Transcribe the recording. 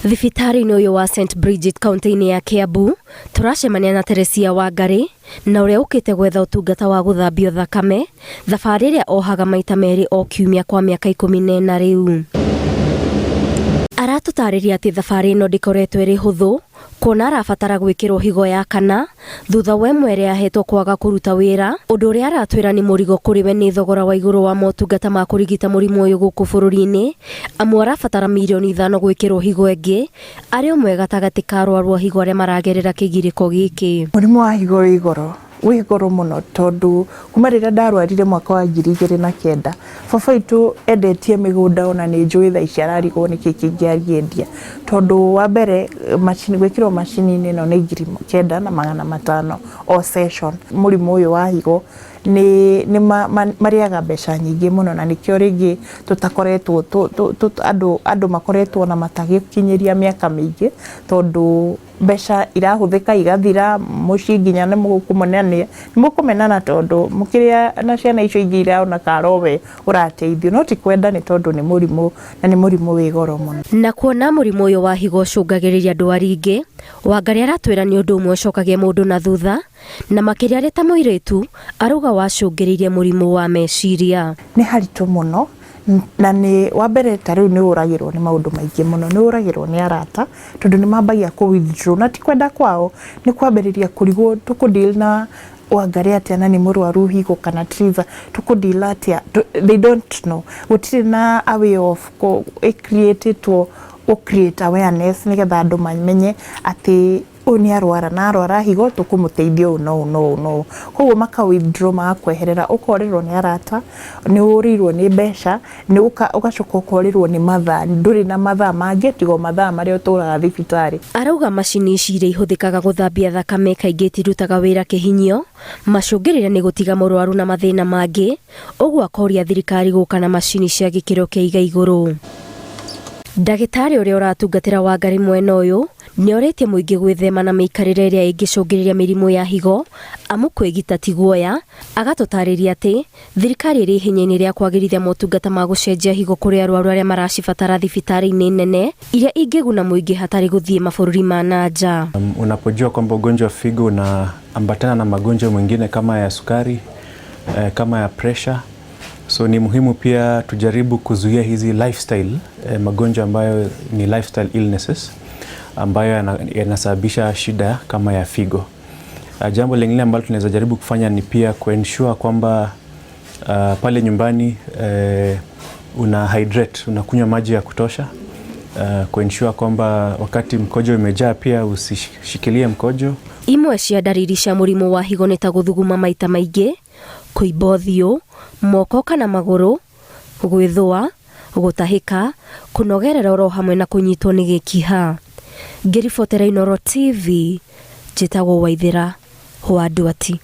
Thibitarĩ-inĩ ũyũ wa St Bridget kaunti-inĩ ya Kiambu turacemania na Teresia Wangari na ũrĩa ũkĩte gwetha ũtungata wa gũthambio thakame, thabarĩ ĩrĩa ohaga maita merĩ o kiumia kwa mĩaka 14 rĩu. Aratũtarĩria atĩ thabarĩ ĩno ndĩkoretwo ĩrĩ hũthũ, kuona arabatara gwĩkĩrwo higo ya kana thutha wa mwere ahetwo kwaga kũruta wĩra, ũndũ ũrĩa aratwĩra nĩ mũrigo kũrĩ we nĩ thogora wa igũrũ wa motungata ma kũrigita mũrimũ ũyũ gũkũ bũrũri-inĩ, amu arabatara mirioni 5 gwĩkĩrwo higo ĩngĩ, arĩ ũmwe gatagatĩ ka arwaru a higo arĩa maragerera kĩgirĩko gĩkĩ. Mũrimũ wa higo wĩ goro mũno tondũ kuma rĩrĩa ndarwarire mwaka wa 2009 baba witũ endetie mĩgũnda ona nĩ njũĩ thaa ici ararigwo nĩkĩ kĩngĩarigĩndia tondũ wa mbere gwĩkĩrwo macini-inĩ ĩno nĩ 9,500 o session. Mũrimũ ũyũ wa higo nĩ marĩaga mbeca nyingĩ mũno na nĩkĩo rĩngĩ tũtakoretwo andũ makoretwo na matagĩkinyĩria mĩaka mĩingĩ tondũ mbeca irahũthĩka igathira mũciĩ nginya nĩ mũkũmenana tondũ mũkĩrĩa na ciana icio ingĩ iraona karowe ũrateithio no ti kwenda nĩ tondũ nĩ mũrimũ na nĩ mũrimũ wĩ goro mũno. Na kuona mũrimũ ũyũ wa higo ũcũngagĩrĩria ndwari ingĩ, Wangari aratwĩra nĩ ũndũ ũmwe ũcokagia mũndũ na thutha, na makĩria arĩ ta mũirĩtu arauga wacũngĩrĩirie mũrimũ wa meciria. Nĩ haritũ mũno na nĩ wa mbere ta rĩu nĩ ũragĩrwo nĩ maũndũ maingĩ mũno, nĩ ũragĩrwo nĩ arata tondũ nĩ mambagia kũ-withdraw na ti kwenda kwao, nĩ kwambĩrĩria kũrigwo tũkũdeal na Wangari atĩa na nĩ mũrwaru higo kana Trevor tũkũdeal atĩa, they don't know. Gũtirĩ na a way of create awareness nĩgetha andũ mamenye atĩ ũyũ nĩ arwara na arwara higo tũkũmũteithia ũũ no. Koguo maka-withdraw magakweherera, ũkorĩrwo nĩ arata, nĩ ũrĩirwo nĩ mbeca, ũgacoka ũkorĩrwo nĩ mathaa, ndũrĩ na mathaa mangĩ tiga mathaa marĩa ũtũraga thibitarĩ. Arauga macini ici iria ihũthĩkaga gũthambia thakame kaingĩ itirutaga wĩra kĩhinyio, macũngĩrĩra nĩ gũtiga mũrwaru na mathĩna mangĩ, ũguo akoria thirikari gũka na macini cia gĩkĩro kĩa igũrũ. Ndagĩtarĩ ũrĩa ũratungatĩra Wangari mwena ũyũ nĩ orĩtie mũingĩ gwĩthema na mĩikarĩre ĩrĩa ĩngĩcũngĩrĩria mĩrimũ ya higo, amu kwĩgita ti guoya. Agatũtarĩria atĩ thirikari ĩrĩ ihenya-inĩ rĩa kwagĩrithia motungata ma gũcenjia higo kũrĩ arwaru arĩa maracibatara thibitarĩ-inĩ nene iria ingĩguna mũingĩ hatarĩ gũthiĩ mabũrũri ma nanja. Unapojua kwamba ugonjwa wa figo unaambatana na magonjwa mengine kama ya sukari, kama ya pressure, so ni muhimu pia tujaribu kuzuia hizi lifestyle magonjwa ambayo ni lifestyle illnesses ambayo yanasababisha shida kama ya figo. Jambo lingine ambalo tunaweza jaribu kufanya ni pia kuensure kwamba pale nyumbani una hydrate, unakunywa maji ya kutosha, kuensure kwamba wakati mkojo umejaa pia usishikilie mkojo. Imwe cia ndariri cia mũrimũ wa higo nĩ ta gũthuguma maita maingĩ, kũimba ũthiũ, moko kana magũrũ, gwĩthũa, gũtahĩka, kũnogerera oro hamwe na kũnyitwo nĩ gĩkiha. Ngĩribotera Inooro TV, njĩtagwo Waithĩra wa Nduati.